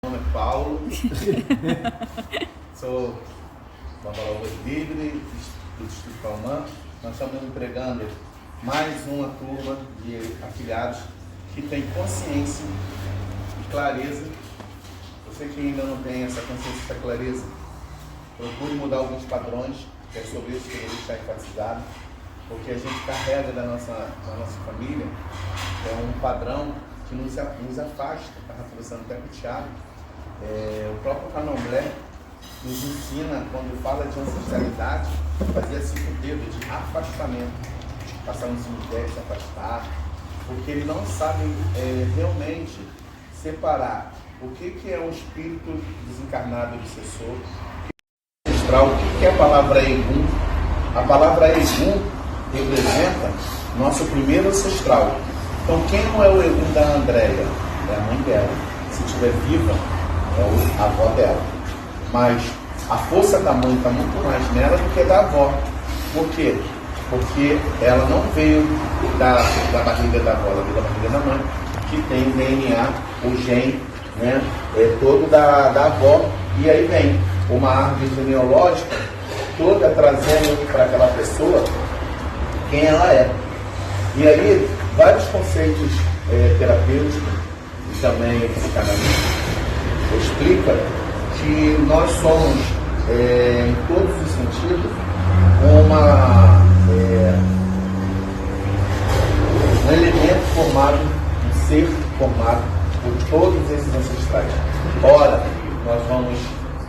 Meu nome é Paulo, sou babalao livre do Distrito Palmã. Nós estamos entregando mais uma turma de afiliados que tem consciência e clareza. Você que ainda não tem essa consciência e essa clareza, procure mudar alguns padrões, que é sobre isso que eu vou deixar enfatizado, porque a gente carrega da nossa família um padrão que nos afasta. Estava conversando até com o Thiago. O próprio Candomblé nos ensina, quando fala de ancestralidade, fazer 5 dedos de afastamento, passar no cemitério, se afastar, porque ele não sabe realmente separar o que é um espírito desencarnado obsessor, o que é a palavra Egum. A palavra Egum representa nosso primeiro ancestral. Então, quem não é o Egum da Andréia? É a mãe dela. Se estiver viva, é a avó dela. Mas a força da mãe está muito mais nela do que da avó. Por quê? Porque ela não veio da barriga da avó, ela veio da barriga da mãe, que tem o DNA, o gene, né, todo da avó. E aí vem uma árvore genealógica toda trazendo para aquela pessoa quem ela é. E aí, vários conceitos terapêuticos e também psicanalísticos explica que nós somos, em todos os sentidos, um elemento formado, um ser formado por todos esses ancestrais. Ora, nós vamos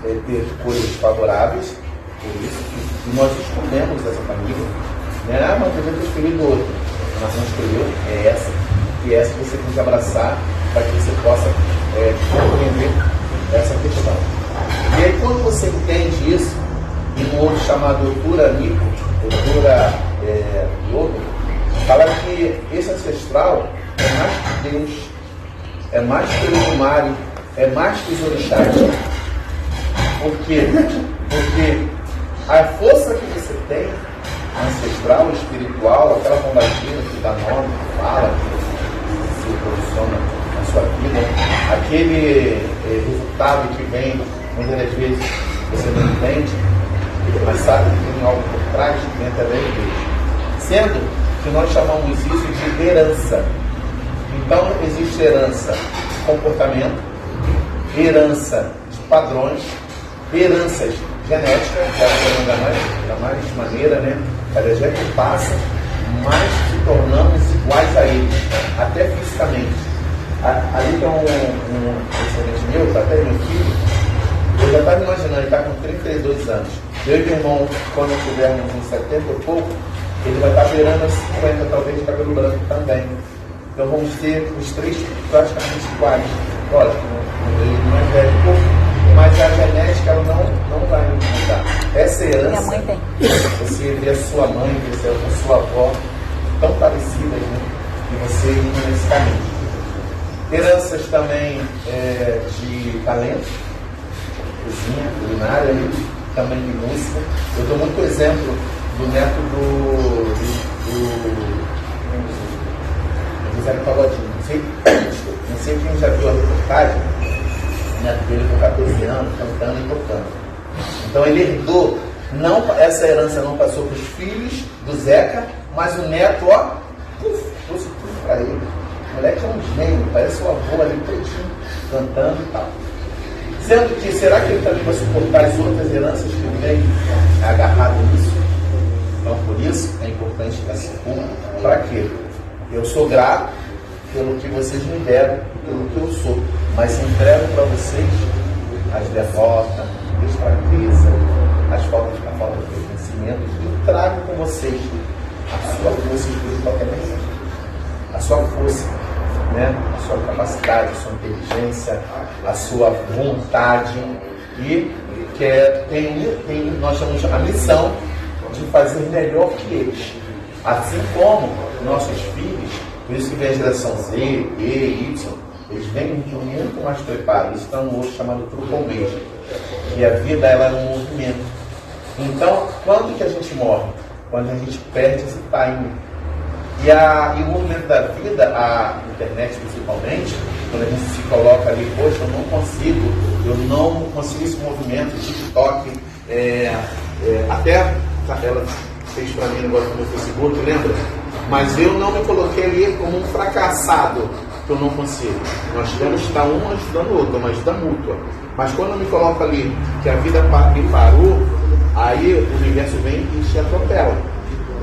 ter coisas favoráveis, por isso que nós escolhemos essa família, né? Mas podia ter escolhido outra, mas não escolheu, é essa, e essa você tem que abraçar para que você possa compreender essa questão. E aí, quando você entende isso, em um outro chamado Otura Nico, Otura Yoga, fala que esse ancestral é mais que Deus, é mais que o Lumari, é mais que os orixás. Por quê? Porque a força que você tem, ancestral, espiritual, aquela combatina que dá nome, que fala, que se posiciona na sua vida, aquele resultado que vem, muitas das vezes você não entende, mas sabe que tem algo por trás, dentro da igreja. Sendo que nós chamamos isso de herança. Então, existe herança de comportamento, herança de padrões, heranças genéticas, que é da mais maneira, né? Cada dia que passa, mais se tornamos iguais a eles, até fisicamente. Ali tem um excelente meu, até meu filho, eu já estava imaginando, ele está com 32 anos. Eu e meu irmão, quando tivermos uns 70 e pouco, ele vai estar beirando os 50, talvez de cabelo branco também. Então vamos ter os 3 praticamente iguais. Lógico, ele não é velho pouco, mas a genética ela não vai mudar. Essa herança, minha mãe tem. Você vê a sua mãe, você vê a sua avó, tão parecidas, né? E você indo nesse caminho. Heranças também de talento, cozinha, culinária, também de música. Eu dou muito exemplo do neto do José Pagodinho. Não sei quem já viu a reportagem, o neto dele com 14 anos, cantando e tocando. Então ele herdou, essa herança não passou para os filhos do Zeca, mas o neto, trouxe tudo para ele. O moleque é um gênio, parece o avô ali todinho, cantando e tal. Sendo que, será que ele também vai suportar as outras heranças que ele vem agarrado nisso? Então, por isso, é importante essa culpa. Para quê? Eu sou grato pelo que vocês me deram, pelo que eu sou, mas entrego para vocês as derrotas, as fraquezas, a falta de conhecimento, e trago com vocês a sua força espiritual também, a sua força, né? A sua capacidade, a sua inteligência, a sua vontade, e nós temos a missão de fazer melhor que eles, assim como nossos filhos. Por isso que vem a geração Z, E, Y, eles vêm muito mais preparados. Eles estão no outro chamado trucomês, que a vida ela é um movimento. Então, quando que a gente morre? Quando a gente perde esse timing. E o movimento da vida, a internet principalmente, quando a gente se coloca ali, poxa, eu não consigo esse movimento, TikTok, até ela fez para mim um negócio no meu Facebook, lembra? Mas eu não me coloquei ali como um fracassado, que eu não consigo. Nós devemos estar um ajudando o outro, uma ajuda mútua. Mas quando eu me coloco ali, que a vida me parou, aí o universo vem e te atropela.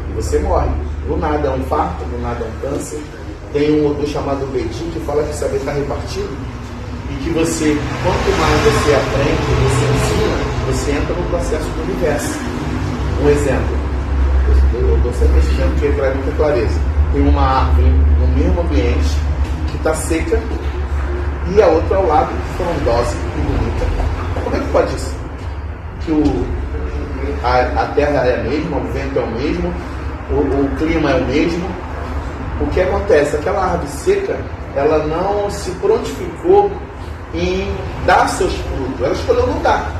E você morre. Do nada é um infarto, do nada é um câncer. Tem um autor chamado Betin que fala que saber está repartido. E que você, quanto mais você aprende, você ensina, você entra no processo do universo. Um exemplo. Eu dou sempre esse exemplo que traz muita clareza. Tem uma árvore no mesmo ambiente que está seca e a outra ao lado frondosa e bonita. Como é que pode isso? Que a terra é a mesma, o vento é o mesmo, o clima é o mesmo. O que acontece? Aquela árvore seca, ela não se prontificou em dar seus frutos, ela escolheu não dar.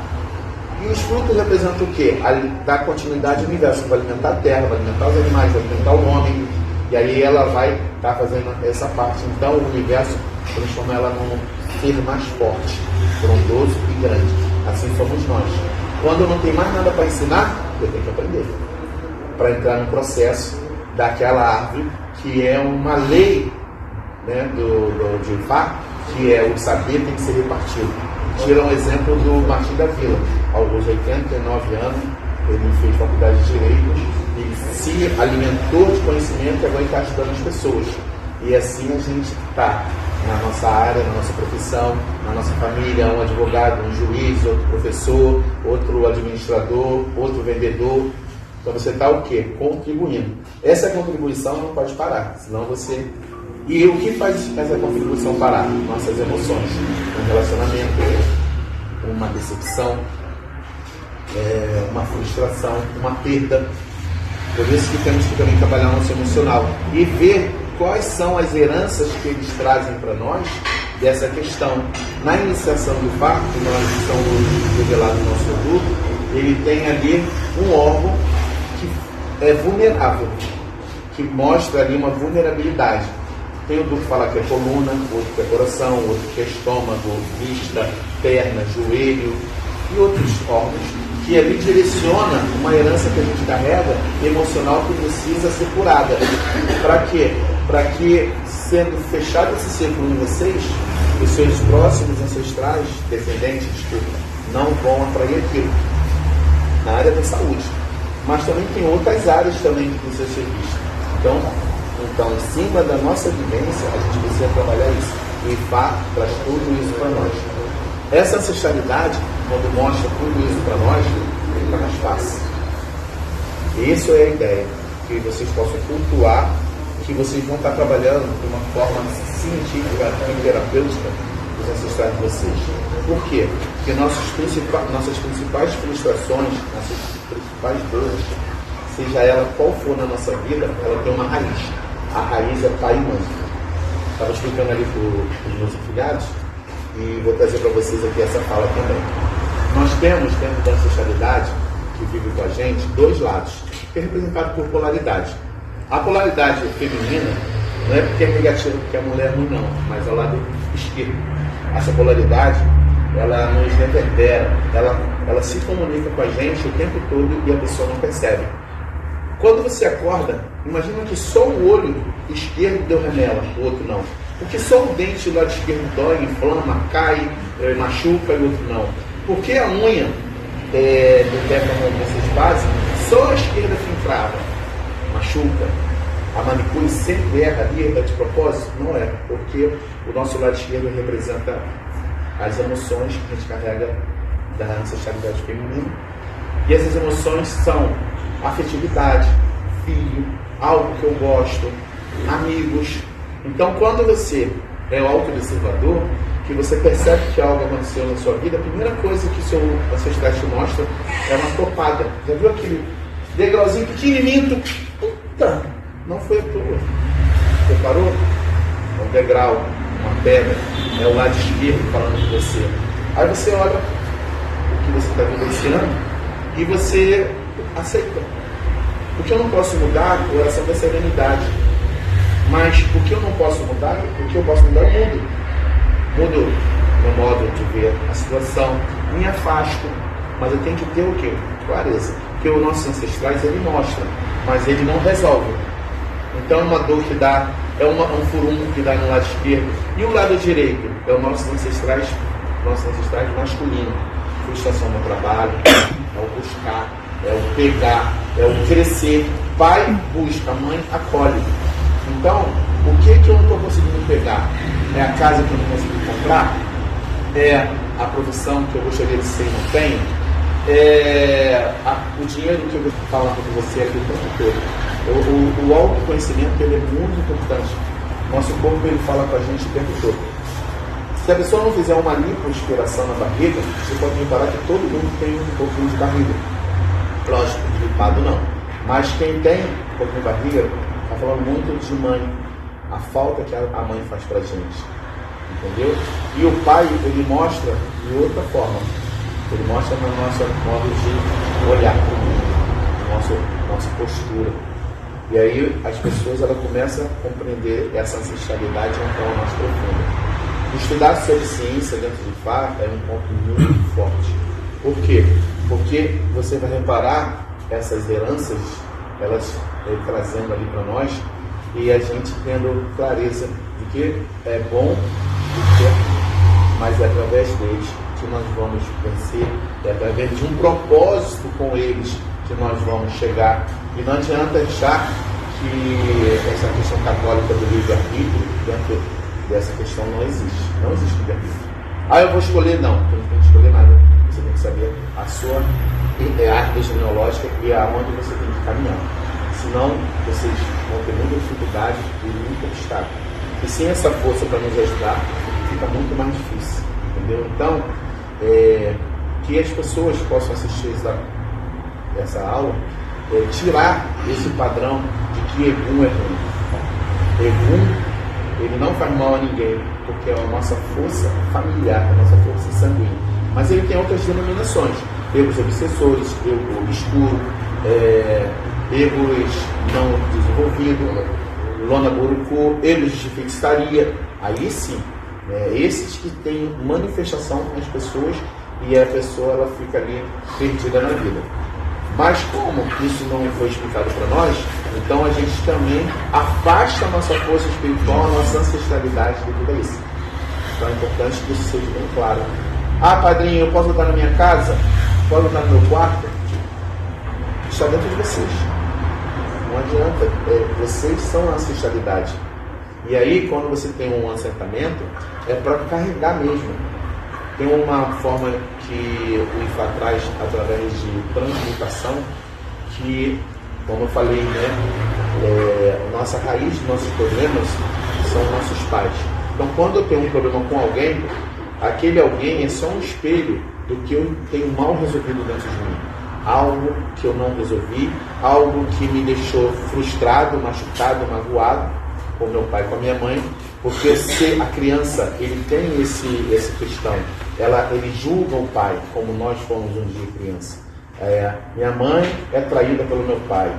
E os frutos representam o quê? Dar continuidade ao universo, vai alimentar a terra, vai alimentar os animais, vai alimentar o homem, e aí ela vai estar fazendo essa parte. Então o universo transforma ela num ser mais forte, frondoso e grande. Assim somos nós. Quando não tem mais nada para ensinar, eu tenho que aprender. Para entrar no processo daquela árvore, que é uma lei, né, de Fá, que é o saber tem que ser repartido. Tira um exemplo do Martim da Vila. Aos 89 anos, ele fez faculdade de Direito e se alimentou de conhecimento e agora está ajudando as pessoas. E assim a gente está na nossa área, na nossa profissão, na nossa família, um advogado, um juiz, outro professor, outro administrador, outro vendedor. Então você está o quê? Contribuindo. Essa contribuição não pode parar, senão você... E o que faz essa contribuição parar? Nossas emoções. Um relacionamento, uma decepção, uma frustração, uma perda. Por isso que temos que também trabalhar o nosso emocional e ver quais são as heranças que eles trazem para nós dessa questão. Na iniciação do Fá, que nós estamos revelados no nosso grupo, ele tem ali um órgão que é vulnerável, que mostra ali uma vulnerabilidade. Tem o grupo que fala que é coluna, outro que é coração, outro que é estômago, vista, perna, joelho e outros órgãos, que ali direciona uma herança que a gente carrega emocional que precisa ser curada. Para quê? Para que, sendo fechado esse círculo em vocês, os seus próximos ancestrais, descendentes, não vão atrair aquilo. Na área da saúde. Mas também tem outras áreas também que precisam ser vistas. Então, em cima da nossa vivência, a gente precisa trabalhar isso. E Fá traz tudo isso para nós. Essa ancestralidade, quando mostra tudo isso para nós, fica mais fácil. Essa é a ideia. Que vocês possam cultuar, que vocês vão estar trabalhando de uma forma científica e terapêutica os ancestrais de vocês. Por quê? Porque nossas principais frustrações, nossas principais dores, seja ela qual for na nossa vida, ela tem uma raiz. A raiz é pai e mãe. Estava explicando ali para os meus afiliados e vou trazer para vocês aqui essa fala também. Nós temos, dentro da ancestralidade, que vive com a gente, dois lados, que é representado por polaridade. A polaridade feminina não é porque é negativa, porque a mulher é ruim, não, mas é o lado esquerdo. Essa polaridade, ela nos reverbera, ela se comunica com a gente o tempo todo e a pessoa não percebe. Quando você acorda, imagina que só o olho esquerdo deu remela, o outro não. Porque só o dente do lado esquerdo dói, inflama, cai, machuca e o outro não. Porque a unha do pé, como vocês fazem, só a esquerda filtrava, machuca. A manicure sempre erra ali, é de propósito? Não é, porque o nosso lado esquerdo representa as emoções que a gente carrega da ancestralidade feminina. E essas emoções são afetividade, filho, algo que eu gosto, amigos. Então, quando você é o autoobservador, que você percebe que algo aconteceu na sua vida, a primeira coisa que o seu ancestral te mostra é uma topada. Já viu aquele degrauzinho pequenininho? Puta, não foi a tua. Reparou? É um degrau, uma pedra, é o lado esquerdo falando com você. Aí você olha o que você está vivenciando e você aceita. O que eu não posso mudar é a oração da serenidade. Mas o que eu não posso mudar, o que eu posso mudar, eu mudo. Mudo meu modo de ver a situação, me afasto, mas eu tenho que ter o quê? Clareza. Porque os nossos ancestrais, ele mostra, mas ele não resolve. Então uma dor que dá, é um furúnculo que dá no lado esquerdo, e o lado direito é os nossos ancestrais masculinos. Frustração no trabalho, é o buscar, é o pegar, é o crescer. Pai busca, mãe acolhe. Então, o que eu não estou conseguindo pegar? É a casa que eu não consegui comprar? É a profissão que eu gostaria de ser e não tenho? É o dinheiro que eu vou falar com você aqui o tempo todo. O autoconhecimento, ele é muito importante. Nosso corpo, ele fala com a gente o tempo todo. Se a pessoa não fizer uma lipoaspiração na barriga, você pode reparar que todo mundo tem um pouquinho de barriga. Lógico, lipado não. Mas quem tem um pouquinho de barriga, está falando muito de mãe. A falta que a mãe faz pra gente. Entendeu? E o pai, ele mostra de outra forma. Ele mostra no nosso modo de olhar para o mundo, nossa postura. E aí as pessoas, elas começam a compreender essa ancestralidade de uma forma mais profunda. Estudar sobre ciência dentro de Fá é um ponto muito forte. Por quê? Porque você vai reparar essas heranças, elas trazendo ali para nós, e a gente tendo clareza de que é bom, mas é através deles que nós vamos vencer, é através de um propósito com eles que nós vamos chegar. E não adianta achar que essa questão católica do livre-arbítrio, dentro dessa questão, não existe. Não existe livre-arbítrio. Eu vou escolher, não tem que escolher nada. Você tem que saber a sua árvore genealógica e aonde você tem que caminhar. Senão, vocês vão ter muita dificuldade e muito obstáculo. E sem essa força para nos ajudar, fica muito mais difícil. Entendeu? Então, que as pessoas possam assistir essa aula, tirar esse padrão de que Egum é ruim. Egum, ele não faz mal a ninguém, porque é a nossa força familiar, a nossa força sanguínea. Mas ele tem outras denominações. Egos obsessores, ego obscuro, egos não desenvolvidos, lona borucô, egos de feitiçaria. Aí sim, esses que têm manifestação nas pessoas, e a pessoa, ela fica ali perdida na vida. Mas como isso não foi explicado para nós, então a gente também afasta a nossa força espiritual, a nossa ancestralidade de tudo isso. Então é importante que isso seja bem claro. Padrinho, eu posso botar na minha casa? Posso botar no meu quarto? Está dentro de vocês. Não adianta. Vocês são a ancestralidade. E aí, quando você tem um assentamento, é para carregar mesmo. Tem uma forma que o Ifá traz através de transmutação, que, como eu falei, nossa raiz dos nossos problemas são nossos pais. Então, quando eu tenho um problema com alguém, aquele alguém é só um espelho do que eu tenho mal resolvido dentro de mim. Algo que eu não resolvi, algo que me deixou frustrado, machucado, magoado, com meu pai, com a minha mãe, porque se a criança, ele tem esse questão, ele julga o pai, como nós fomos um dia criança. Minha mãe é traída pelo meu pai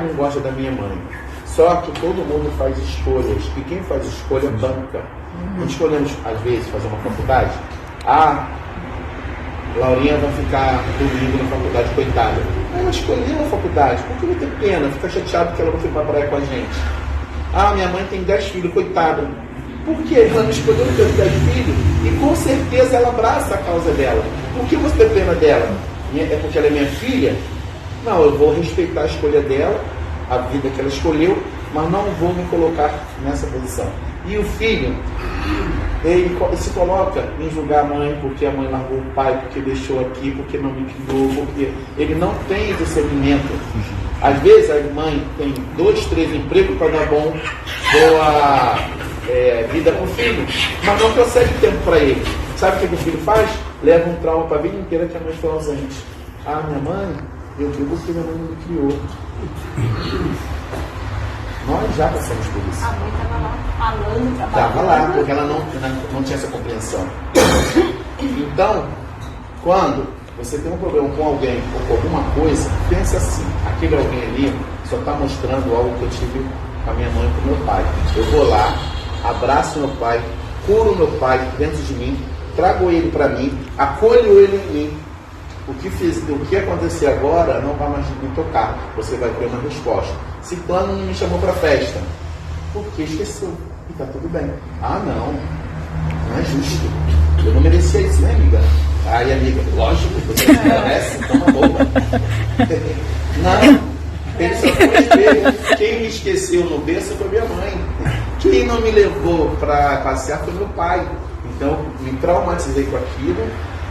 não gosta da minha mãe. Só que todo mundo faz escolhas, e quem faz escolha banca. Nós escolhemos, às vezes, fazer uma faculdade. Laurinha vai ficar dormindo na faculdade, coitada. Ela escolheu a faculdade, por que não tem pena? Fica chateado que ela não foi pra praia com a gente. Minha mãe tem 10 filhos, coitada. Por quê? Ela não escolheu ter 10 filhos, e com certeza ela abraça a causa dela. Por que você tem pena dela? É porque ela é minha filha? Não, eu vou respeitar a escolha dela, a vida que ela escolheu, mas não vou me colocar nessa posição. E o filho, ele se coloca em julgar a mãe, porque a mãe largou o pai, porque deixou aqui, porque não me criou, porque ele não tem discernimento. Às vezes a mãe tem 2, 3 empregos para dar boa vida com o filho, mas não consegue tempo para ele. Sabe o que o filho faz? Leva um trauma para a vida inteira que a mãe foi ausente. Minha mãe, eu digo porque minha mãe não me criou. Nós já passamos por isso. A mãe estava lá falando, trabalhando. Estava lá, porque ela não tinha essa compreensão. Então, quando você tem um problema com alguém ou com alguma coisa, pensa assim, aquele alguém ali só está mostrando algo que eu tive com a minha mãe e com o meu pai. Eu vou lá, abraço meu pai, curo meu pai dentro de mim, trago ele para mim, acolho ele em mim. O que acontecer agora não vai mais me tocar. Você vai ter uma resposta. Ciclano não me chamou para festa. Porque esqueceu. E tá tudo bem. Ah, não é justo. Eu não merecia isso, né, amiga? Aí, amiga, lógico, você não merece, então é boba. Não, ele só foi espelho. Quem me esqueceu no berço foi minha mãe. Quem não me levou para passear foi meu pai. Então, me traumatizei com aquilo.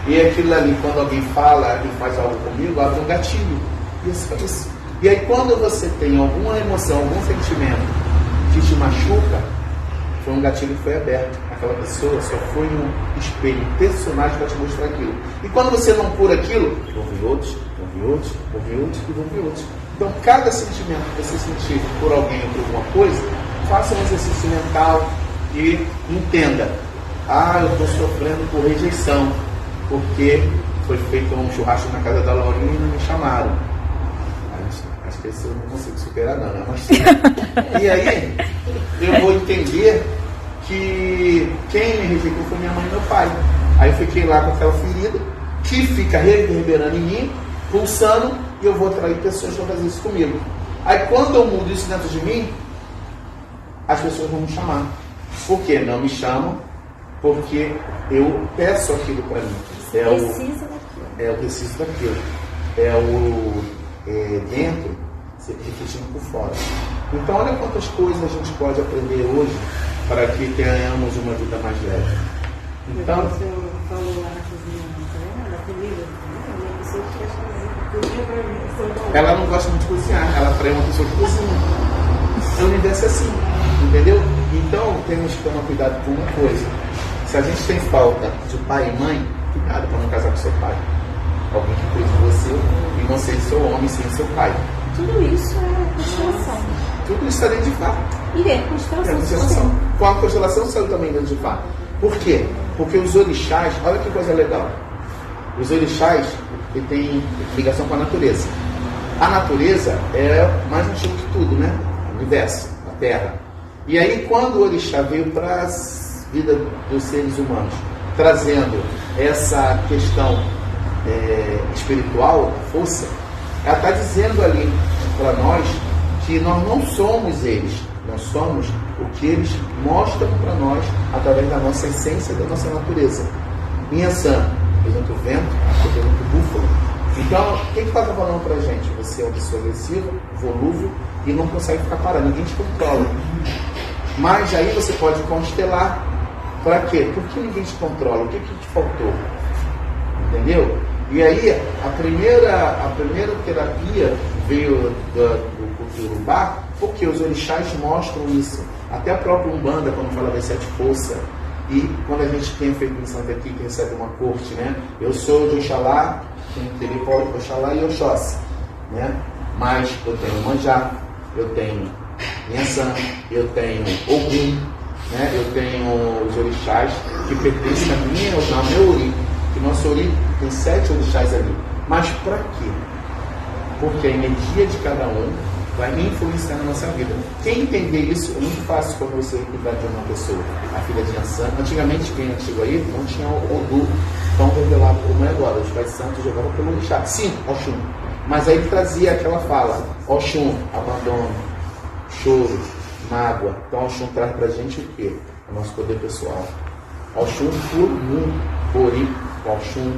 E aquilo ali, quando alguém fala e faz algo comigo, abre um gatilho. Isso. E aí, quando você tem alguma emoção, algum sentimento que te machuca, foi um gatilho que foi aberto. Aquela pessoa só foi um espelho, um personagem para te mostrar aquilo. E quando você não cura aquilo, ouve outros. Então, cada sentimento que você sentir por alguém ou por alguma coisa, faça um exercício mental e entenda. Ah, eu estou sofrendo por rejeição, porque foi feito um churrasco na casa da Laurinha e não me chamaram. Acho que isso eu não consigo superar não, né? Mas sim. E aí, eu vou entender que quem me rejeitou foi minha mãe e meu pai. Aí eu fiquei lá com aquela ferida, que fica reverberando em mim, pulsando, e eu vou atrair pessoas para fazer isso comigo. Aí quando eu mudo isso dentro de mim, as pessoas vão me chamar. Por quê? Não me chamam, porque eu peço aquilo para mim. Eu preciso daquilo. Dentro, se refletindo por fora. Então, olha quantas coisas a gente pode aprender hoje para que tenhamos uma vida mais leve. Então, o senhor falou lá na cozinha, da comida, uma pessoa que quer fazer cozinha para mim. Ela não gosta muito de cozinhar, ela atrai uma pessoa que cozinha. O universo é assim, entendeu? Então, temos que tomar cuidado com uma coisa. Se a gente tem falta de pai e mãe, cuidado para não casar com seu pai. Alguém que cuide de você e não seja seu homem, sim seu pai. Tudo isso é constelação. Tudo isso está dentro de Fá. E é constelação. Com a constelação saiu também dentro de Fá. Por quê? Porque os orixás, olha que coisa legal. Os orixás têm ligação com a natureza. A natureza é mais antiga que tudo, né? O universo, a Terra. E aí, quando o orixá veio para a vida dos seres humanos, trazendo essa questão espiritual, força, ela está dizendo ali para nós que nós não somos eles, nós somos o que eles mostram para nós através da nossa essência, da nossa natureza. Inhaçã representa o vento, representa o búfalo. Então, o que está falando para a gente? Você é uma pessoa agressiva, volúvel e não consegue ficar parado, ninguém te controla. Mas aí você pode constelar. Para quê? Por que ninguém te controla? O que te faltou? Entendeu? E aí, a primeira terapia veio do culto Urubá, porque os orixás mostram isso. Até a própria Umbanda, quando fala das 7 forças, e quando a gente tem feito missão aqui, que recebe uma corte, né? Eu sou de Oxalá, tem Oxalá e Oxóssi, né? Mas eu tenho Manjá, eu tenho Inhaçã, eu tenho Ogum, né? Eu tenho os orixás que pertencem ao meu Ori. Que nosso Ori tem 7 orixás ali. Mas para quê? Porque a energia de cada um vai influenciar na nossa vida. Quem entender isso é muito fácil quando você cuidar de uma pessoa. A filha de Inhaçã. Antigamente, quem é antigo aí, não tinha o Odu tão revelado como é agora. Os pais santos jogavam pelo orixá. Sim, Oxum. Mas aí trazia aquela fala. Oxum, abandono, choro, mágoa. Então Oxum traz pra gente o quê? O nosso poder pessoal. Oxum puro mundo, Ori, Oxum,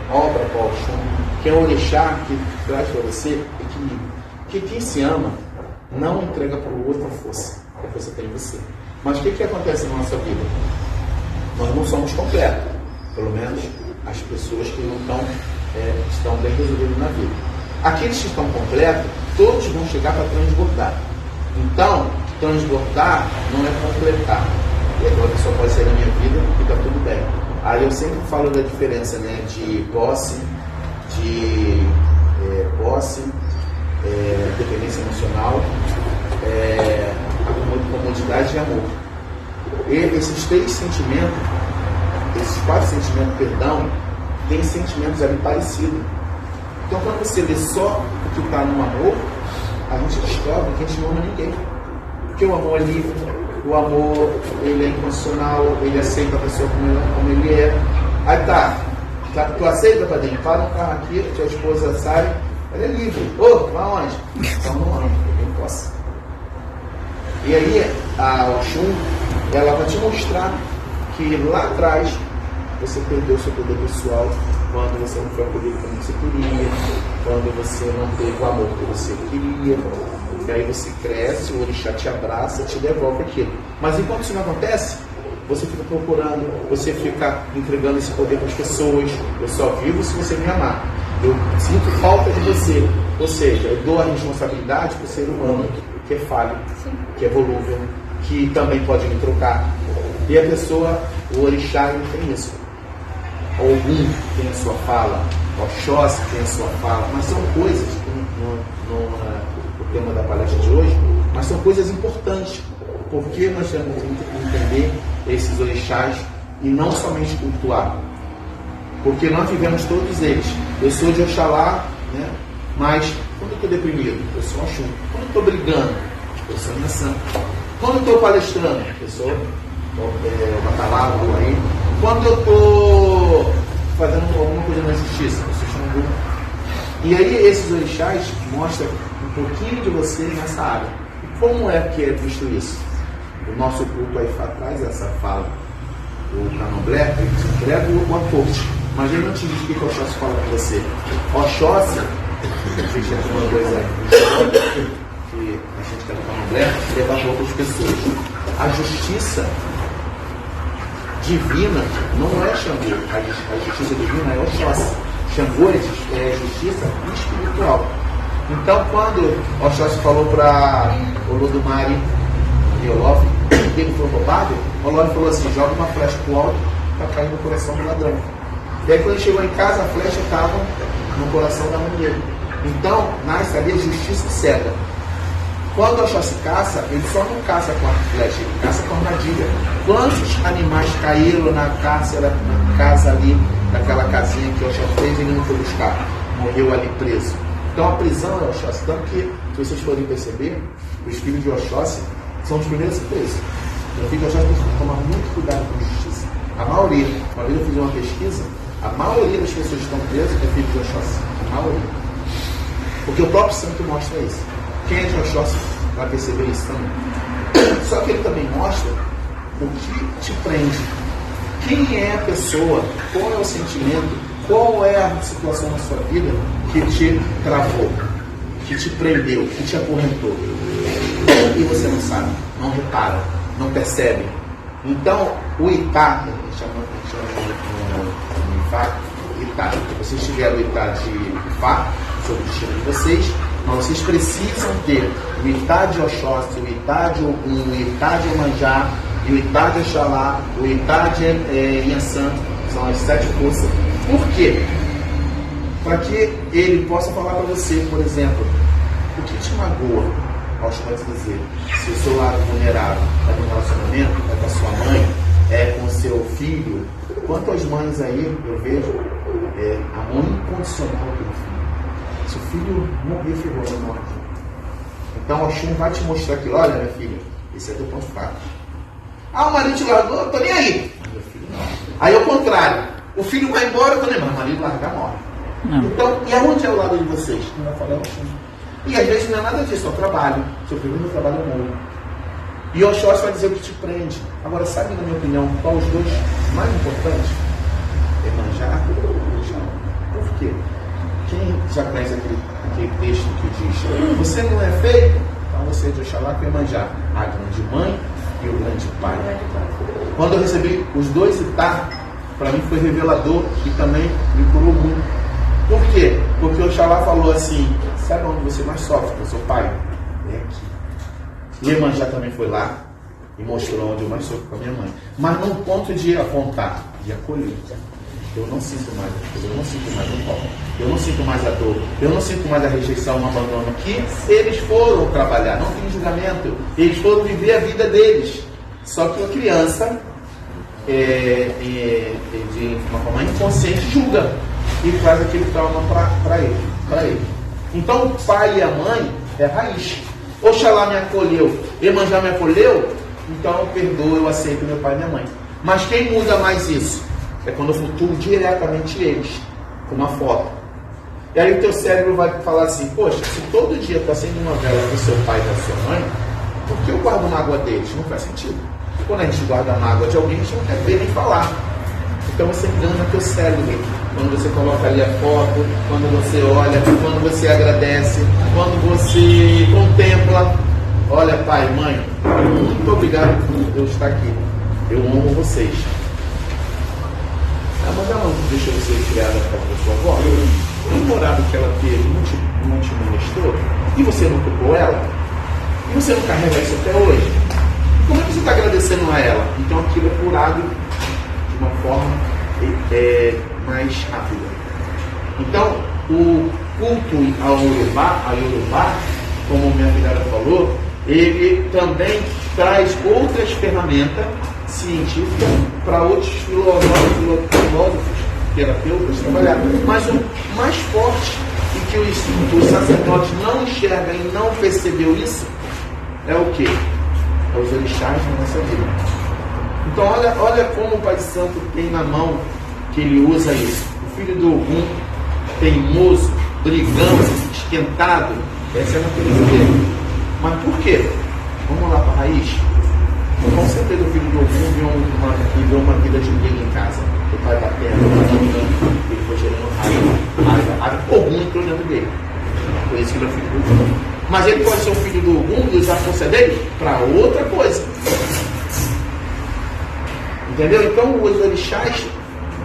obra para Oxum, que é o orixá que traz para você equilíbrio. Porque quem se ama não entrega para o outro a força que você tem em você. Mas o que acontece na nossa vida? Nós não somos completos, pelo menos as pessoas que não estão bem resolvidas na vida. Aqueles que estão completos, todos vão chegar para transbordar. Então, transbordar não é completar. E aquela pessoa pode ser na minha vida e está tudo bem. Aí eu sempre falo da diferença, né, de posse, dependência emocional, comodidade e amor. E esses 3 sentimentos, esses 4 sentimentos, perdão, têm sentimentos ali parecidos. Então, quando você vê só o que está no amor, a gente descobre que a gente não ama ninguém. Porque o amor é livre, o amor ele é incondicional, ele aceita a pessoa como ele é. Aí tá, tu aceita, padrinho? Para um carro aqui, tua esposa sai, ela é livre. Ô, vai onde? Então não amo, eu não posso. E aí a Oxum, ela vai te mostrar que lá atrás você perdeu seu poder pessoal quando você não foi acolhido como você queria, quando você não teve o amor que você queria. E aí você cresce, o orixá te abraça, te devolve aquilo. Mas enquanto isso não acontece, você fica procurando, você fica entregando esse poder para as pessoas. Eu só vivo se você me amar. Eu sinto falta de você. Ou seja, eu dou a responsabilidade para o ser humano que é falho, que é volúvel, que também pode me trocar. E a pessoa, o orixá, ele tem isso. Ogum tem a sua fala, Oxóssi tem a sua fala, mas são coisas, no tema da palestra de hoje, mas são coisas importantes, porque nós temos que entender esses orixás e não somente cultuar, porque nós vivemos todos eles. Eu sou de Oxalá, né? Mas quando eu estou deprimido, eu sou Oxum. Quando eu estou brigando, eu sou Inhaçã. Quando eu estou palestrando, eu sou Batalá, aí. Quando eu estou fazendo alguma coisa na justiça, eu sou Xangô. E aí esses orixás mostram um pouquinho de você nessa área. E como é que é visto isso? O nosso culto aí traz essa fala. O Candomblé, ele te entrega o aporte, mas ele não te diz o que o Oxóssi fala para você. Oxóssi, existe aqui uma coisa que a gente quer no Candomblé, levar outras pessoas. A justiça divina não é Xangô, a justiça divina é Oxóssi. Xangô é justiça espiritual. Então, quando Oxóssi falou para Olodumare e Olof que ele foi roubado, Olof falou assim: joga uma flecha pro alto para cair no coração do ladrão. E aí, quando ele chegou em casa, a flecha estava no coração da mão dele. Então, nasce ali a justiça cega. Quando Oxóssi caça, ele só não caça com a flecha, ele caça com a armadilha. Quantos animais caíram na casa ali, naquela casinha que Oxóssi fez e ele não foi buscar? Morreu ali preso. Então a prisão é Oxóssi. Tanto que, se vocês forem perceber, os filhos de Oxóssi são os primeiros a ser presos. O filho de Oxóssi tem que tomar muito cuidado com a justiça. A maioria, uma vez eu fiz uma pesquisa, a maioria das pessoas que estão presas é filho de Oxóssi. A maioria. Porque o próprio santo mostra isso. Quem é de Oxóssi vai perceber isso também. Só que ele também mostra o que te prende. Quem é a pessoa, qual é o sentimento, qual é a situação na sua vida que te travou, que te prendeu, que te acorrentou. E você não sabe, não repara, não percebe. Então, o Itá, chama no Ifá, Itá. Se vocês tiverem o Itá de Ifá, sobre o destino de vocês, mas vocês precisam ter o Itá de Oxóssi, o Itá de Ogum, o Itá de Iemanjá, e o Itá de Oxalá, o Itá de Inhaçã, são as 7 forças. Por quê? Para que ele possa falar para você, por exemplo, o que te magoa, aos pode dizer, se o seu lado vulnerável é no relacionamento, é com a sua mãe, é com o seu filho. Quantas mães aí eu vejo amor incondicional pelo filho. Se o filho morrer, ferrou, não morre. Então o Oxum vai te mostrar que, olha, minha filha, esse é teu ponto fraco. Ah, o marido te largou, eu tô nem aí. Meu filho não. Aí ao contrário, o filho vai embora, eu tô nem aí. O marido largar, morre. Não. Então, e aonde é o lado de vocês? Não vai falar Oxum. E às vezes não é nada disso, é o trabalho. Se eu primeiro trabalho, eu morro. E o Oxóssi vai dizer o que te prende. Agora, sabe, na minha opinião, qual os dois mais importantes? Iemanjá e Oxalá. Por quê? Quem já conhece aquele texto que diz: você não é feito, então você é de Oxalá com Iemanjá, a grande mãe e o grande pai. Quando eu recebi os dois Itá, para mim foi revelador e também me curou muito. Por quê? Porque o Oxalá falou assim: sabe onde você mais sofre com seu pai? É aqui. E Iemanjá também foi lá e mostrou onde eu mais sofro com a minha mãe. Mas não ponto de apontar, de acolher. Eu não sinto mais a coisa, eu não sinto mais o pó, eu não sinto mais a dor, eu não sinto mais a rejeição, o abandono. Que eles foram trabalhar, não tem julgamento, eles foram viver a vida deles. Só que a criança, de uma forma inconsciente, julga e traz aquele trauma para ele. Então o pai e a mãe é a raiz. Oxalá me acolheu, Iemanjá me acolheu, então eu perdoo, eu aceito meu pai e minha mãe. Mas quem muda mais isso? É quando eu flutuo diretamente eles, com uma foto. E aí o teu cérebro vai falar assim, poxa, se todo dia eu acendo uma vela para o seu pai e para a sua mãe, por que eu guardo mágoa deles? Não faz sentido. Quando a gente guarda a mágoa de alguém, a gente não quer ver nem falar. Então você engana teu cérebro. Quando você coloca ali a foto, quando você olha, quando você agradece, quando você contempla. Olha, pai, mãe, muito obrigado por eu estar aqui. Eu amo vocês. Ah, mas ela não deixou você criada com sua avó? O namorado que ela teve não te molestou? E você não culpou ela? E você não carrega isso até hoje? Como é que você está agradecendo a ela? Então aquilo é curado de uma forma mais rápida. Então, o culto ao Yorubá, como minha filha falou, ele também traz outras ferramentas científicas para outros filósofos, terapeutas trabalhar. Mas o mais forte e que o sacerdote não enxerga e não percebeu isso é o quê? É os orixás na nossa vida. Então olha como o Pai Santo tem na mão que ele usa isso. O filho do Ogum, teimoso, brigão, esquentado, essa é a natureza dele. Mas por quê? Vamos lá para a raiz. Com certeza o filho do Ogum viveu uma vida de briga em casa. O pai batendo, ele foi gerando raiva. Ogum entrou dentro dele. Por isso que ele é filho do Ogum. Mas ele pode ser o filho do Ogum e usar a força dele para outra coisa. Entendeu? Então os orixás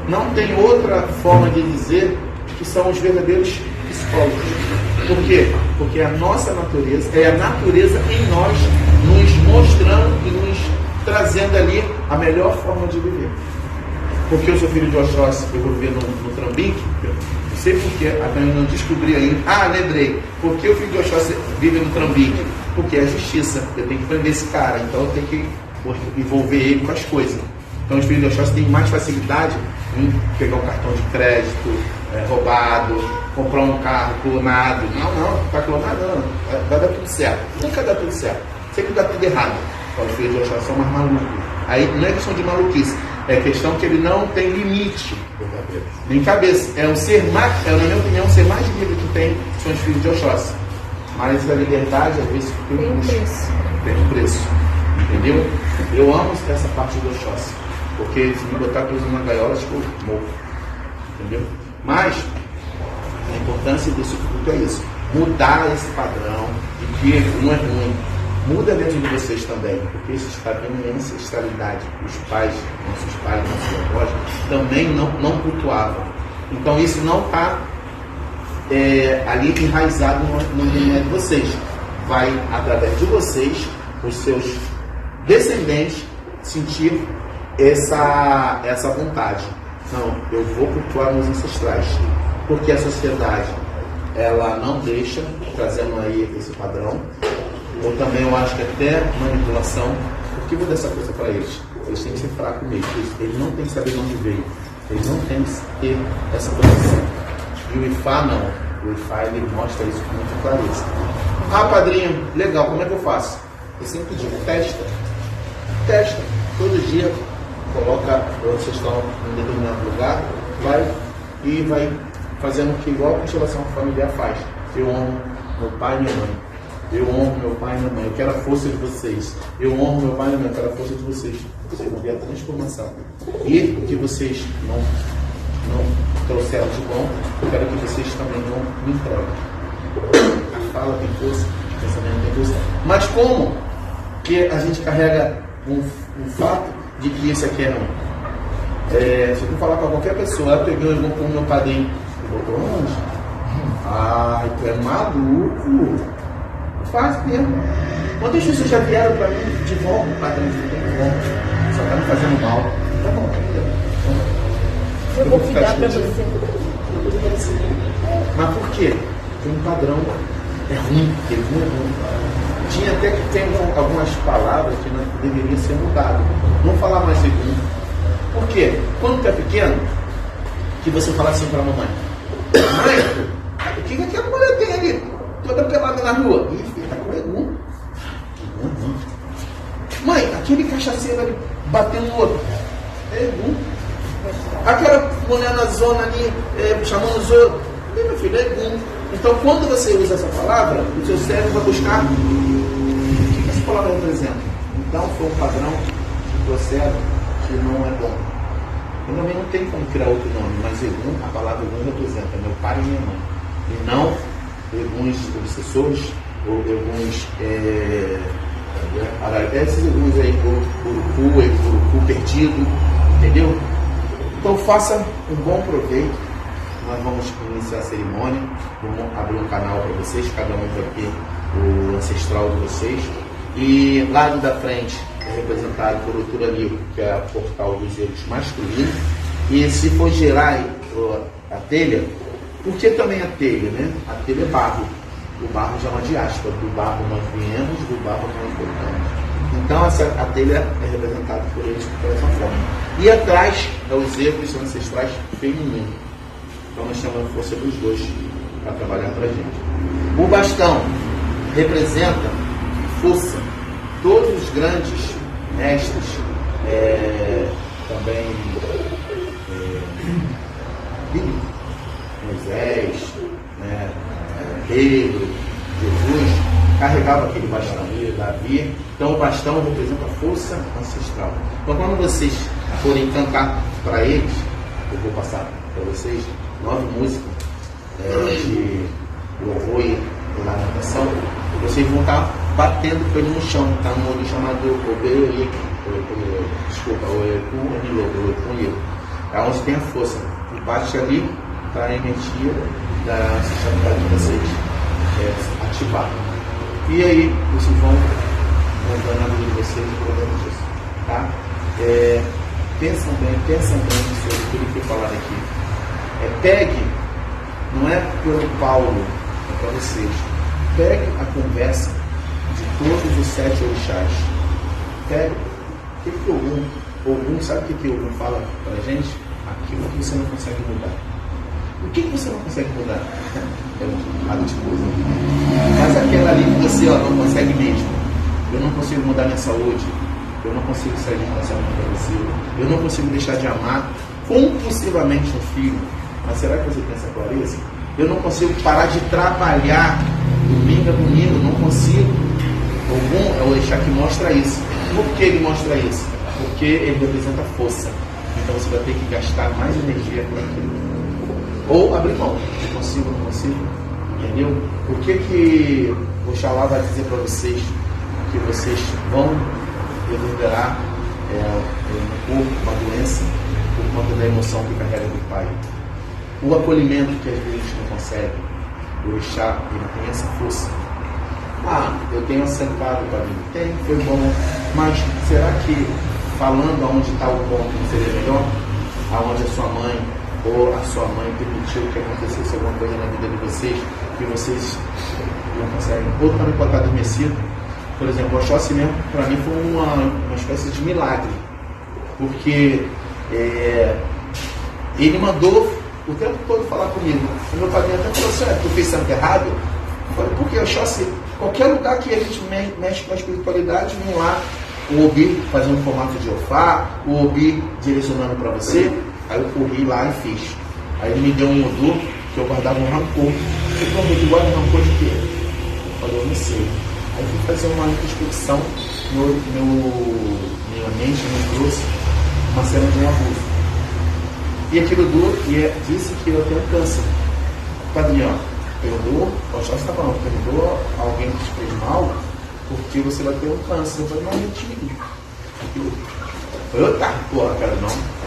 não tem outra forma de dizer que são os verdadeiros psicólogos. Por quê? Porque a nossa natureza, é a natureza em nós nos mostrando e nos trazendo ali a melhor forma de viver. Porque eu sou filho de Oxóssi, eu vou viver no Trambique, não sei porquê, até eu não descobri ainda. Ah, lembrei. Por que o filho de Oxóssi vive no Trambique? Porque é a justiça. Eu tenho que prender esse cara, então eu tenho que envolver ele com as coisas. Então os filhos de Oxóssi têm mais facilidade em pegar um cartão de crédito roubado, comprar um carro clonado. Não está clonado não. Vai dar tudo certo. Nunca dá tudo certo. Sempre dá tudo errado. Então os filhos de Oxóssi são mais malucos. Aí não é questão de maluquice, é questão que ele não tem limite. Nem cabeça. É o ser mais, na minha opinião, o ser mais livre que tem são os filhos de Oxóssi. Mas a liberdade, às vezes, tem um preço. Tem um preço. Entendeu? Eu amo essa parte do Oxóssi. Porque se me botar preso numa gaiola, eu morro. Entendeu? Mas a importância desse culto é isso. Mudar esse padrão de que não é ruim. Muda dentro de vocês também. Porque esses padrões de ancestralidade, os pais, nossos pais, nossos avós, também não cultuavam. Então isso não está ali enraizado no DNA de vocês. Vai, através de vocês, os seus descendentes sentir essa vontade. Não, eu vou cultuar meus ancestrais. Porque a sociedade, ela não deixa, trazendo aí esse padrão. Ou também eu acho que até manipulação. Por que vou dar essa coisa para eles? Eles têm que ser fracos mesmo. Eles não têm que saber de onde veio. Eles não têm que ter essa posição. E o Ifá não. O Ifá ele mostra isso com muita clareza. Ah, padrinho, legal, como é que eu faço? Eu sempre digo, testa. Testa. Todo dia coloca, vocês estão em um determinado lugar, vai fazendo o que igual a constelação familiar faz. Eu amo meu pai e minha mãe. Eu honro meu pai e minha mãe. Eu quero a força de vocês. Eu honro meu pai e minha mãe. Eu quero a força de vocês. Vocês vão ver a transformação. E o que vocês não trouxeram de bom, eu quero que vocês também não me entreguem. A fala tem força, o pensamento tem força. Mas como que a gente carrega um fato de que isso aqui é ruim? Se eu falar com qualquer pessoa, eu peguei o com o meu padrinho. Eu botou onde? Ai, tu é maluco. Faz mesmo. Quantas pessoas já vieram para mim de volta, padrinho, de volta? Só está me fazendo mal. Tá bom, eu vou cuidar para você. Mas por quê? Porque um padrão é ruim, ele não é ruim. Tinha até que tem algumas palavras que não deveriam ser mudadas. Não falar mais segundo. Por quê? Quando tu é pequeno, que você fala assim para a mamãe: mãe, o que aquela mulher tem ali? Toda pelada na rua. Ih, filho, tá com egum. Aquele cachaceiro ali batendo no outro. É egum. Aquela mulher na zona ali, chamando os outros. Meu filho, é egum. Então, quando você usa essa palavra, o seu cérebro vai buscar o que essa palavra representa. Então, foi um padrão de processo que não é bom. Eu também não tenho como criar outro nome, mas egum, a palavra egum representa meu pai e minha mãe. E não eguns obsessores ou eguns esses eguns aí, urucu perdido, entendeu? Então faça um bom proveito. Nós vamos iniciar a cerimônia, vamos abrir um canal para vocês, cada um vai ter o ancestral de vocês. E lado da frente é representado por outro livro, que é o portal dos erros masculinos. E se for gerar a telha, por que também a telha, né? A telha é barro. O barro já é uma diáspora. Do barro nós viemos, do barro nós voltamos. Então a telha é representada por eles dessa forma. E atrás é os erros ancestrais femininos. Então nós temos a força dos dois para trabalhar para a gente. O bastão representa força. Todos os grandes mestres, também Moisés, Pedro, Jesus, carregava aquele bastão, Davi. Então o bastão representa a força ancestral. Então quando vocês forem cantar para eles, eu vou passar para vocês 9 músicas de louvor e lamentação, vocês vão estar batendo com ele no chão, está num olho chamado Oberoí, é onde tem a força. E bate ali para a energia da ancestralidade de vocês ativar. E aí vocês vão mandando a vida de vocês por disso, tá? Pensam bem sobre tudo que eu falar aqui. Pegue, não é pelo Paulo, é para vocês. Pegue a conversa de todos os 7 orixás. Pegue. O que Ogum, sabe o que Ogum fala para a gente? Aquilo que você não consegue mudar. O que você não consegue mudar? É um lado de coisa. Mas aquela ali que você não consegue mesmo. Eu não consigo mudar minha saúde. Eu não consigo sair de um pensamento agressivo. Eu não consigo deixar de amar compulsivamente um filho. Mas será que você tem essa clareza? Eu não consigo parar de trabalhar domingo a domingo. Não consigo. Ogum é o orixá que mostra isso. Por que ele mostra isso? Porque ele representa força. Então você vai ter que gastar mais energia por aquilo. Ou abrir mão. Não consigo. Entendeu? O que Oxalá vai dizer para vocês? Que vocês vão reverberar no corpo uma doença por conta da emoção que carrega do pai. O acolhimento que às vezes não consegue. O orixá, ele tem essa força. Eu tenho assentado para mim. Tem, foi bom. Mas será que falando aonde está o ponto não seria melhor? Aonde a sua mãe ou a sua mãe permitiu que acontecesse alguma coisa na vida de vocês que vocês não conseguem, ou também pode estar adormecido. Por exemplo, o Oxóssi mesmo, para mim, foi uma espécie de milagre, porque ele mandou o tempo todo falar comigo. O meu padrinho até falou assim: tu fez sempre errado? Eu falei: porque o Oxóssi, qualquer lugar que a gente mexe com a espiritualidade, vem lá o Obi fazendo um formato de Ofá, o Obi direcionando para você. Aí eu corri lá e fiz. Aí ele me deu um Odu que eu guardava um rancor. Eu falei: tu guarda um rancor de quê? Eu falei: eu não sei. Aí eu fui fazer uma introspecção, minha mente me trouxe uma cena de um abuso. E aquilo disse que eu tenho câncer. Padrinho, perdoa, o Oxóssi está falando, perdoa alguém que te fez mal, porque você vai ter um câncer. Eu falei: não, mentira. Eu tá, porra, cara, não.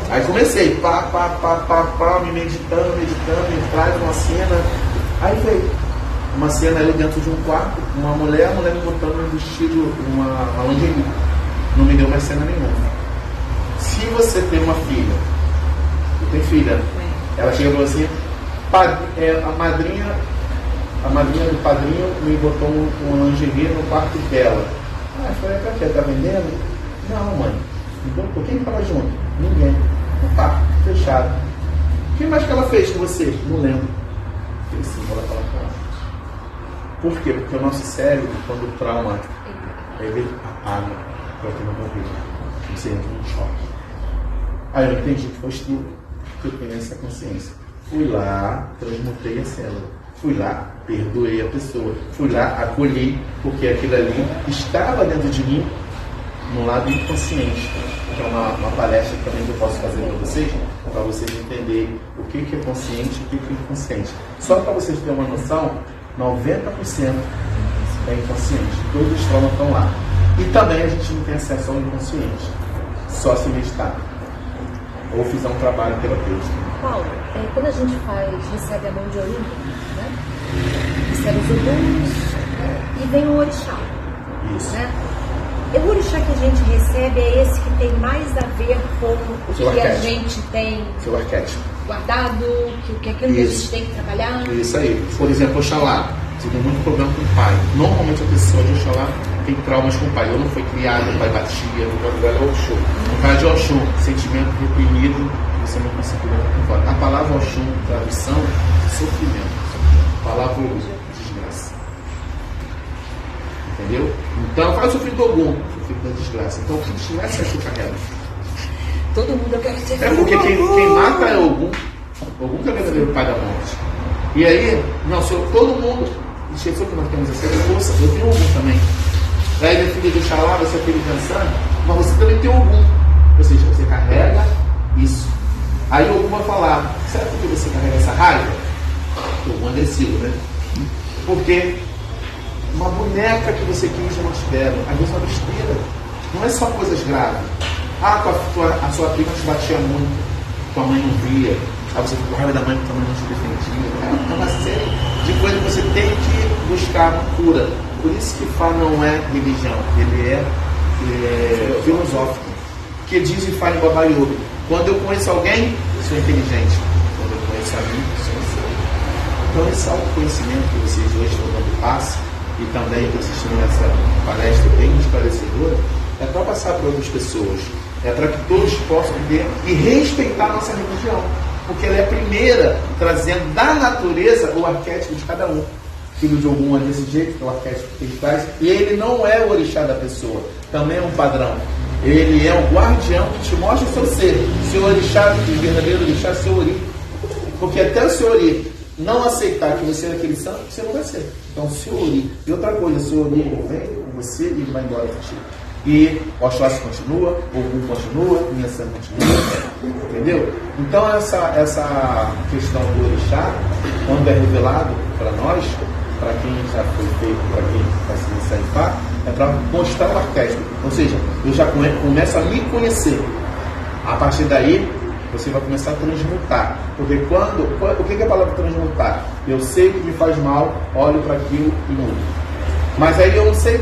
Aí comecei, me meditando, me traz uma cena. Aí veio uma cena ali dentro de um quarto, a mulher me botando um vestido, uma lingerie. Não me deu mais cena nenhuma. Se você tem uma filha, eu tenho filha, ela chega pra você, a madrinha do padrinho me botou uma lingerie no quarto dela. Eu falei: pra quê? Tá vendendo? Não, mãe. Então, por quem fala junto? Ninguém. No quarto fechado. O que mais que ela fez com você? Não lembro. Falei: sim, ela fala com ela. Por quê? Porque o nosso cérebro, quando o trauma, ele apaga. para tu não morrer. Você entra num choque. Aí eu entendi que foi estudo, que eu tenho essa consciência. Fui lá, transmutei a célula. Fui lá, perdoei a pessoa. Fui lá, acolhi, porque aquilo ali estava dentro de mim, no lado inconsciente. Que é uma palestra também que eu posso fazer para vocês entenderem o que é consciente e o que é inconsciente. Só para vocês terem uma noção, 90% é inconsciente. Todos os traumas estão lá. E também a gente não tem acesso ao inconsciente. Só se meditar. Ou fizer um trabalho terapêutico. Paulo, quando a gente recebe a mão de Orum, né? Recebe os Oruns, e vem o Orixá. Isso. Né? O Orixá que a gente recebe é esse que tem mais a ver com o que arquétipo. A gente tem seu arquétipo guardado, que aquilo que a gente tem que trabalhar. Isso aí. Por exemplo, Oxalá. Você tem muito problema com o pai. Normalmente a pessoa de Oxalá tem traumas com o pai. Eu não fui criado, o pai batia, o pai era Oxum. No caso de Oxum, sentimento reprimido, você não conseguiu levar para fora. A palavra Oxum, tradução, sofrimento. A palavra desgraça. Entendeu? Então, fala sofrido do Ogum, sofrido da desgraça. Então, o que desgraça é que carrega? Todo mundo quer ser. É porque quem mata é Ogum. Ogum que é o verdadeiro pai da morte. E aí, não, todo mundo, esqueceu que nós temos essa força, eu tenho Ogum também. Aí, minha filha do Xalá, você é filho pensando, mas você também tem Ogum. Ou seja, você carrega isso. Aí o Ogum vai falar, sabe por que você carrega essa raiva? O Ogum é agressivo, né? Porque uma boneca que você quis não te deram, às vezes é uma besteira. Não é só coisas graves. Ah, a sua prima te batia muito, tua mãe não via. Aí você ficou com raiva da mãe porque a mãe não te defendia. É uma série de coisas que você tem que buscar uma cura. Por isso que Fá não é religião, ele é filosófico. Que diz em Fá em Baba Yoga, quando eu conheço alguém, eu sou inteligente. Quando eu conheço a mim, eu sou insano. Então esse autoconhecimento que vocês hoje estão dando passo, e também estou assistindo essa palestra bem esclarecedora, é para passar para outras pessoas. É para que todos possam ter e respeitar a nossa religião. Porque ela é a primeira, trazendo da natureza o arquétipo de cada um. Filho de Ogum é desse jeito, que é o arquétipo que ele traz. E ele não é o orixá da pessoa, também é um padrão. Ele é o guardião que te mostra o seu ser. Seu orixá, o verdadeiro orixá, seu ori. Porque até o seu ori não aceitar que você é aquele santo, você não vai ser. Então, seu ori. E outra coisa, seu ori vem com você e ele vai embora contigo. E o Oxóssi continua, o Ogum continua, minha sangue continua, entendeu? Então essa questão do orixá, quando é revelado para nós, para quem já foi feito, para quem vai se iniciar em Fá, é para mostrar o arquétipo. Ou seja, eu já começo a me conhecer. A partir daí, você vai começar a transmutar. Porque o que é a palavra transmutar? Eu sei o que me faz mal, olho para aquilo e mudo. Mas aí eu não sei.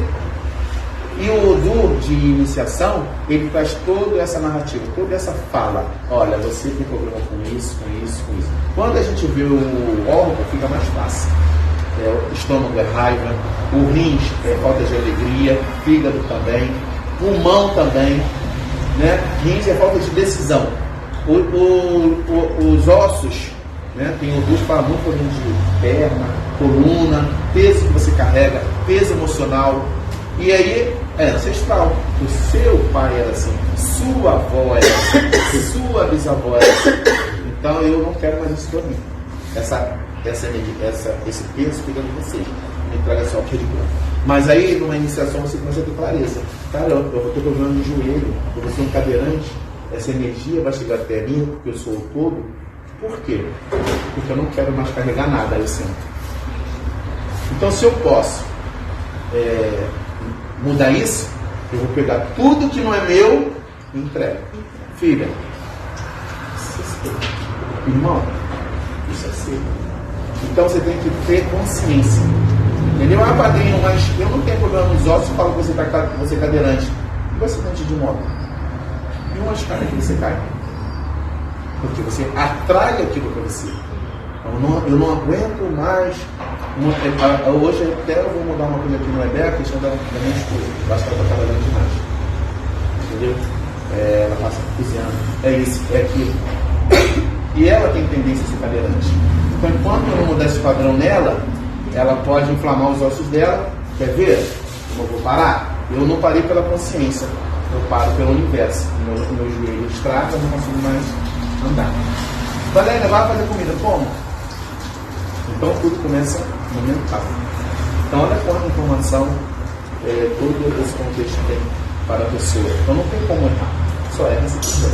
E o Odu de iniciação, ele traz toda essa narrativa, toda essa fala. Olha, você tem problema com isso, com isso, com isso. Quando a gente vê o órgão, fica mais fácil. O estômago é raiva, o rins é falta de alegria, fígado também, pulmão também, né? Rins é falta de decisão. Os ossos, né? Tem Odus para muito problema de perna, coluna, peso que você carrega, peso emocional. E aí é ancestral. O seu pai era assim, sua avó era assim, sua bisavó era assim. Então eu não quero mais isso para mim. Esse peso fica em você. Me traga só o que é de bom. Mas aí, numa iniciação, você começa a ter clareza. Cara, eu vou ter problema no joelho, eu vou ser um cadeirante, essa energia vai chegar até mim, porque eu sou o todo. Por quê? Porque eu não quero mais carregar nada, eu sinto. Então, se eu posso mudar isso, eu vou pegar tudo que não é meu e entrego. Filha, isso é seu. Irmão, isso é seu. Então você tem que ter consciência. Entendeu? Ah, padrinho, mas eu não tenho problema nos ossos, falo que você é cadeirante. E o acidente de moto? E uma escada que você cai? Porque você atrai aquilo para você. Eu não aguento mais. Hoje até eu vou mudar uma coisa aqui no EBE, a questão da minha esposa. Eu acho que ela está trabalhando demais. Entendeu? Ela passa cozinhando. É isso, é aquilo. E ela tem tendência a ser cadeirante. Então, enquanto eu não mudar esse padrão nela, ela pode inflamar os ossos dela. Quer ver? Eu não vou parar. Eu não parei pela consciência. eu paro pelo inverso. Meu joelho estraga, eu não consigo mais andar. Valéria, vai fazer comida, como? Então tudo começa no mental. Então olha quanta informação todo esse contexto tem para a pessoa. Então não tem como errar, só erra se quiser.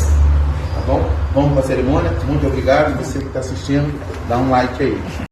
Tá bom? Vamos para a cerimônia? Muito obrigado. Você que está assistindo, dá um like aí.